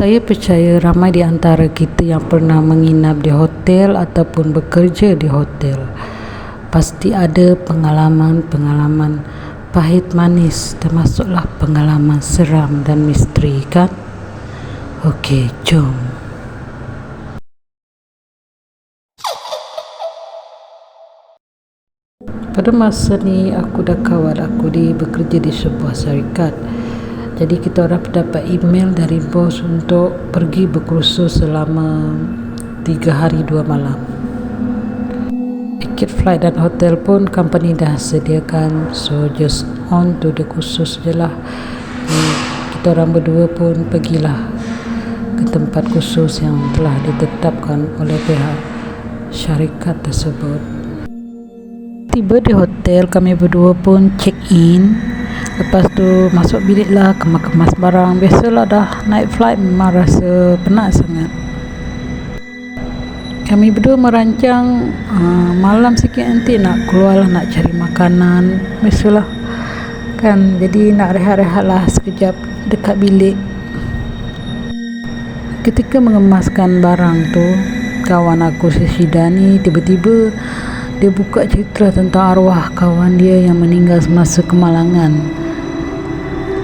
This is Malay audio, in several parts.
Saya percaya ramai di antara kita yang pernah menginap di hotel ataupun bekerja di hotel pasti ada pengalaman-pengalaman pahit manis, termasuklah pengalaman seram dan misteri, kan? Okey, jom. Pada masa ni aku dah kawal aku bekerja di sebuah syarikat. Jadi kita orang dapat email dari bos untuk pergi berkursus selama 3 hari 2 malam. Tiket flight dan hotel pun company dah sediakan, so just on to the kursus je lah. Kita orang berdua pun pergilah ke tempat kursus yang telah ditetapkan oleh pihak syarikat tersebut. Tiba di hotel, kami berdua pun check in. Lepas tu masuk bilik lah, kemas-kemas barang. Biasalah dah naik flight memang rasa penat sangat. Kami berdua merancang malam sikit nanti nak keluar lah, nak cari makanan. Biasalah kan, jadi nak rehat-rehat lah sekejap dekat bilik. Ketika mengemaskan barang tu, kawan aku si Syida ni tiba-tiba dia buka cerita tentang arwah kawan dia yang meninggal semasa kemalangan.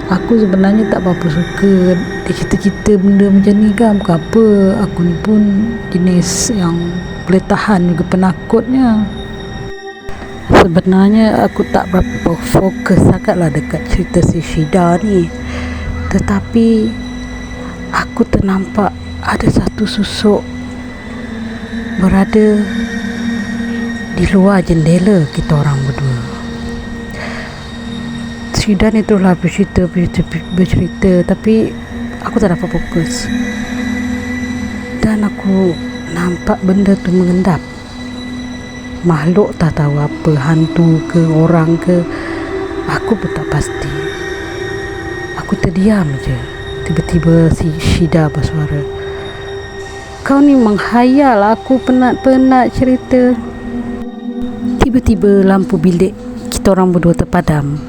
Aku sebenarnya tak berapa suka dia cerita-cerita benda macam ni kan. Bukan apa, aku ni pun jenis yang boleh tahan juga penakutnya. Sebenarnya aku tak berapa fokus sangatlah dekat cerita si Syida ni. Tetapi aku ternampak ada satu susuk berada di luar jendela kita orang berdua. Syida ni teruslah bercerita, tapi aku tak dapat fokus. Dan aku nampak benda tu mengendap. Makhluk tak tahu apa, hantu ke orang ke, aku pun tak pasti. Aku terdiam je. Tiba-tiba si Syida bersuara, "Kau ni menghayal, aku penat-penat cerita." Tiba-tiba lampu bilik kita orang berdua terpadam.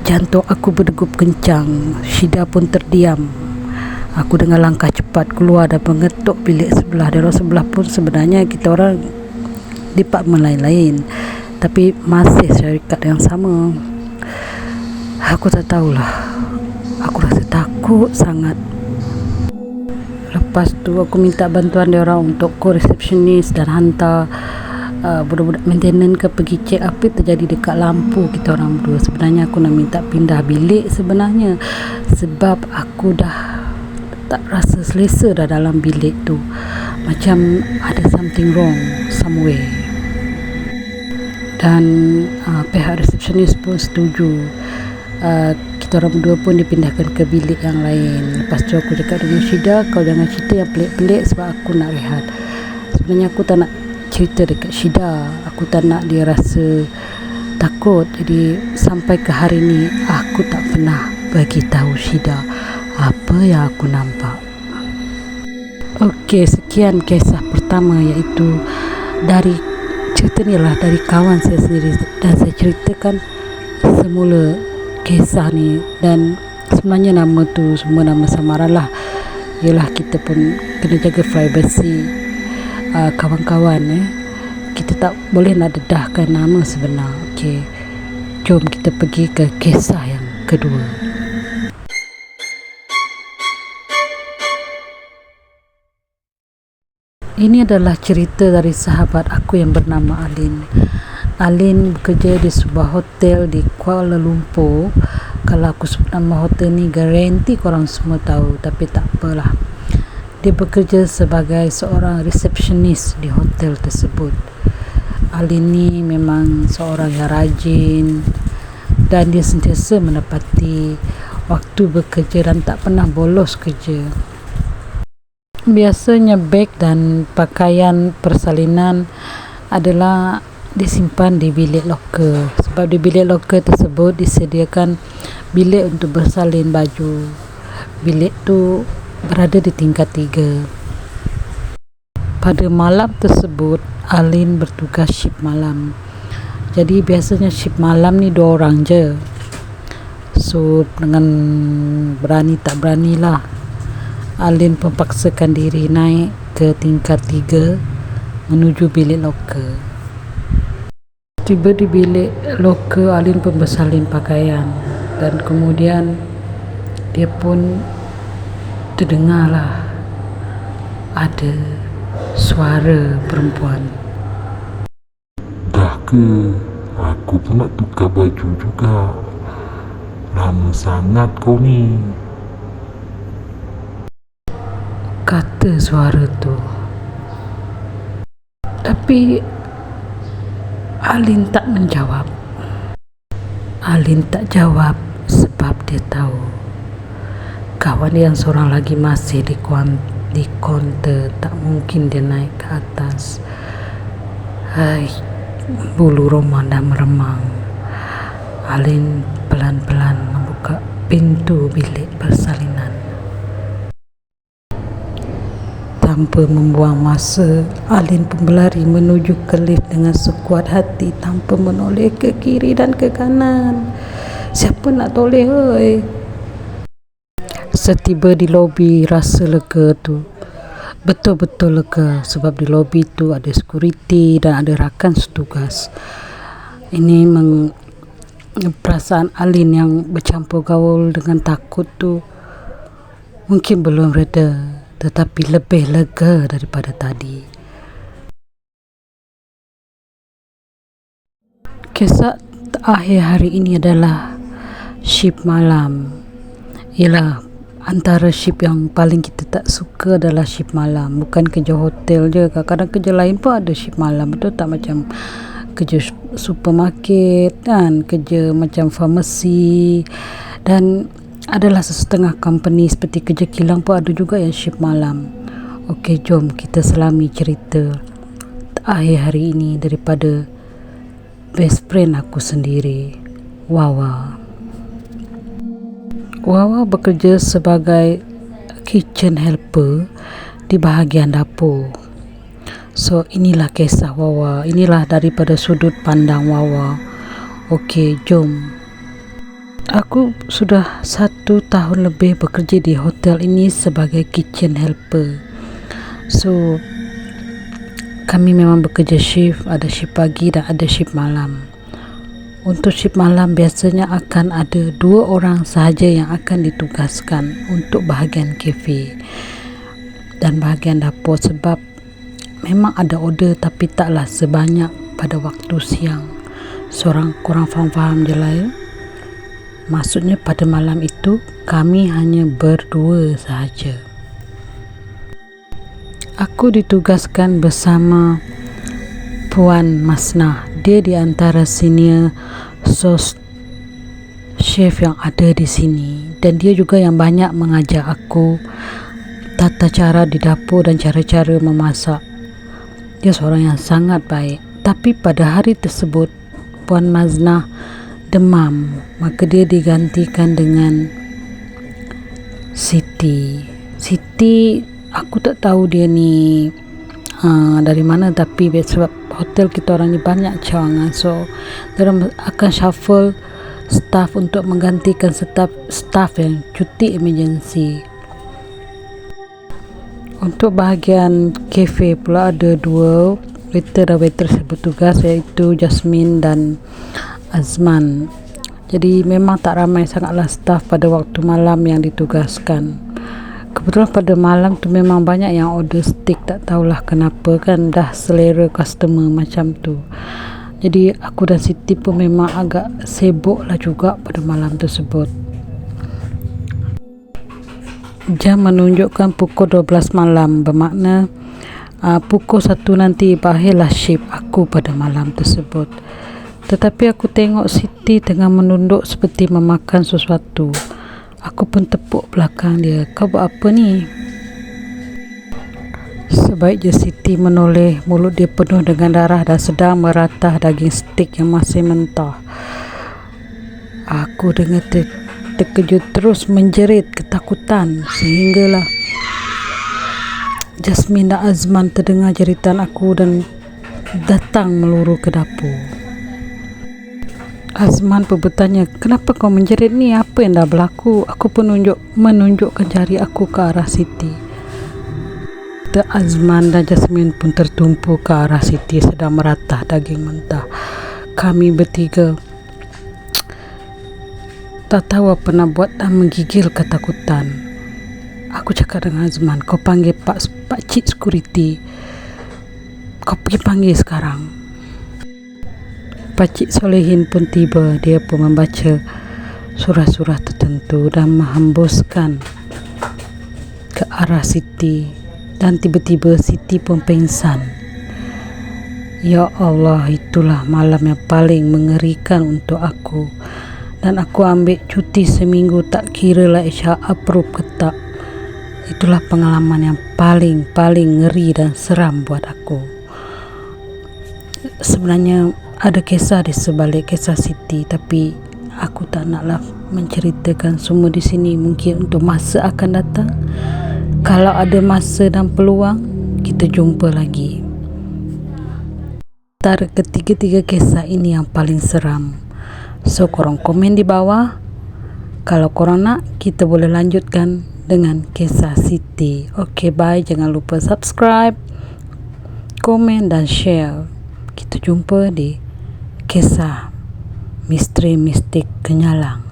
Jantung aku berdegup kencang. Syida pun terdiam. Aku dengan langkah cepat keluar dan mengetuk bilik sebelah. Di ruang sebelah pun sebenarnya kita orang departmen lain-lain, tapi masih syarikat yang sama. Aku tak tahulah. Aku rasa takut sangat. Lepas tu aku minta bantuan dia orang untuk call resepsionis dan hantar budak-budak maintenance ke pergi cek apa terjadi dekat lampu kita orang berdua. Sebenarnya aku nak minta pindah bilik sebenarnya, sebab aku dah tak rasa selesa dah dalam bilik tu. Macam ada something wrong somewhere. Dan pihak resepsionis pun setuju. Kita orang berdua pun dipindahkan ke bilik yang lain. Lepas tu aku cakap dengan Syida, "Kau jangan cerita yang pelik-pelik sebab aku nak rehat." Sebenarnya aku tak nak cerita dekat Syida, aku tak nak dia rasa takut. Jadi sampai ke hari ni aku tak pernah bagi tahu Syida apa yang aku nampak. Okey, sekian kisah pertama, iaitu dari cerita ni lah dari kawan saya sendiri, dan saya ceritakan semula kisah ni. Dan sebenarnya nama tu semua nama samaran lah. Yelah, kita pun kena jaga privasi kawan-kawan. Kita tak boleh nak dedahkan nama sebenar. Okey, jom kita pergi ke kisah yang kedua. Ini adalah cerita dari sahabat aku yang bernama Alin. Alin bekerja di sebuah hotel di Kuala Lumpur. Kalau aku sebut nama hotel ni, garanti korang semua tahu, tapi tak apalah. Dia bekerja sebagai seorang resepsionis di hotel tersebut. Alin ni memang seorang yang rajin dan dia sentiasa menepati waktu bekerja dan tak pernah bolos kerja. Biasanya beg dan pakaian persalinan adalah disimpan di bilik loker, sebab di bilik loker tersebut disediakan bilik untuk bersalin baju. Bilik tu berada di tingkat 3. Pada malam tersebut, Alin bertugas shift malam. Jadi biasanya shift malam ni 2 orang je. So dengan berani tak beranilah Alin memaksakan diri naik ke tingkat 3 menuju bilik loker. Tiba di bilik loker, Alin pun bersalin pakaian dan kemudian dia pun terdengarlah ada suara perempuan. Dah ke? Aku pun nak tukar baju juga. Lama sangat kau ni. Kata suara tu. Tapi Alin tak menjawab. Alin tak jawab sebab dia tahu kawan yang seorang lagi masih di kaunter. Tak mungkin dia naik ke atas. Hai, bulu roma dah meremang. Alin pelan-pelan membuka pintu bilik persalinan. Tanpa membuang masa, Alin pun berlari menuju ke lift dengan sekuat hati tanpa menoleh ke kiri dan ke kanan. Siapa nak toleh, oi? Setiba di lobi, rasa lega tu. Betul-betul lega sebab di lobi tu ada security dan ada rakan setugas. Ini perasaan Alin yang bercampur gaul dengan takut tu mungkin belum reda, tetapi lebih lega daripada tadi. Kisah akhir hari ini adalah shift malam. Ialah antara shift yang paling kita tak suka adalah shift malam. Bukan kerja hotel je, kadang-kadang kerja lain pun ada shift malam. Betul tak? Macam kerja supermarket kan, kerja macam farmasi, dan adalah setengah company seperti kerja kilang pun ada juga yang shift malam. Okey, jom kita selami cerita akhir hari ini daripada best friend aku sendiri, Wawa. Wawa bekerja sebagai kitchen helper di bahagian dapur. So inilah kisah Wawa, inilah daripada sudut pandang Wawa. Okey, jom. Aku sudah 1 tahun lebih bekerja di hotel ini sebagai kitchen helper. So kami memang bekerja shift, ada shift pagi dan ada shift malam. Untuk shift malam biasanya akan ada 2 orang sahaja yang akan ditugaskan untuk bahagian kafe dan bahagian dapur, sebab memang ada order tapi taklah sebanyak pada waktu siang. Seorang kurang faham je lah ya. Maksudnya pada malam itu kami hanya berdua sahaja. Aku ditugaskan bersama Puan Masnah. Dia di antara senior sos chef yang ada di sini, dan dia juga yang banyak mengajar aku tata cara di dapur dan cara-cara memasak. Dia seorang yang sangat baik. Tapi pada hari tersebut Puan Masnah demam, maka dia digantikan dengan Siti. Siti aku tak tahu dia ni dari mana, tapi sebab hotel kita orang ni banyak cawangan, so mereka akan shuffle staff untuk menggantikan staff yang cuti emergency. Untuk bahagian kafe pula ada 2 waiter dan waitress bertugas, iaitu Jasmine dan Azman. Jadi memang tak ramai sangatlah staff pada waktu malam yang ditugaskan. Kebetulan pada malam tu memang banyak yang order steak, tak tahulah kenapa kan, dah selera customer macam tu. Jadi aku dan Siti pun memang agak sibuk lah juga pada malam tersebut. Jam menunjukkan pukul 12 malam, bermakna pukul 1 nanti berakhirlah shift aku pada malam tersebut. Tetapi aku tengok Siti tengah menunduk seperti memakan sesuatu. Aku pun tepuk belakang dia. Kau buat apa ni? Sebaik je Siti menoleh, mulut dia penuh dengan darah dan sedang meratah daging steak yang masih mentah. Aku dengan terkejut terus menjerit ketakutan, sehinggalah Jasmine dan Azman terdengar jeritan aku dan datang meluru ke dapur. Azman pun bertanya, kenapa kau menjerit ni? Apa yang dah berlaku? Aku pun menunjukkan jari aku ke arah Siti. Azman dan Jasmine pun tertumpu ke arah Siti sedang meratah daging mentah. Kami bertiga tak tahu apa nak buat dan menggigil ketakutan. Aku cakap dengan Azman, kau panggil Pak Cik Security. Kau pergi panggil sekarang. Pak Cik Solehin pun tiba. Dia pun membaca surah-surah tertentu dan menghembuskan ke arah Siti. Dan tiba-tiba Siti pun pingsan. Ya Allah, itulah malam yang paling mengerikan untuk aku. Dan aku ambil cuti seminggu, tak kira lah Isha approve ke tak. Itulah pengalaman yang paling ngeri dan seram buat aku. Sebenarnya ada kisah di sebalik kisah Siti, tapi aku tak naklah menceritakan semua di sini. Mungkin untuk masa akan datang, kalau ada masa dan peluang, kita jumpa lagi. Antara ketiga-tiga kisah ini yang paling seram. So korang komen di bawah. Kalau korang nak, kita boleh lanjutkan dengan kisah Siti. Okay, bye. Jangan lupa subscribe, komen dan share. Kita jumpa di kisah misteri mistik Kenyalang.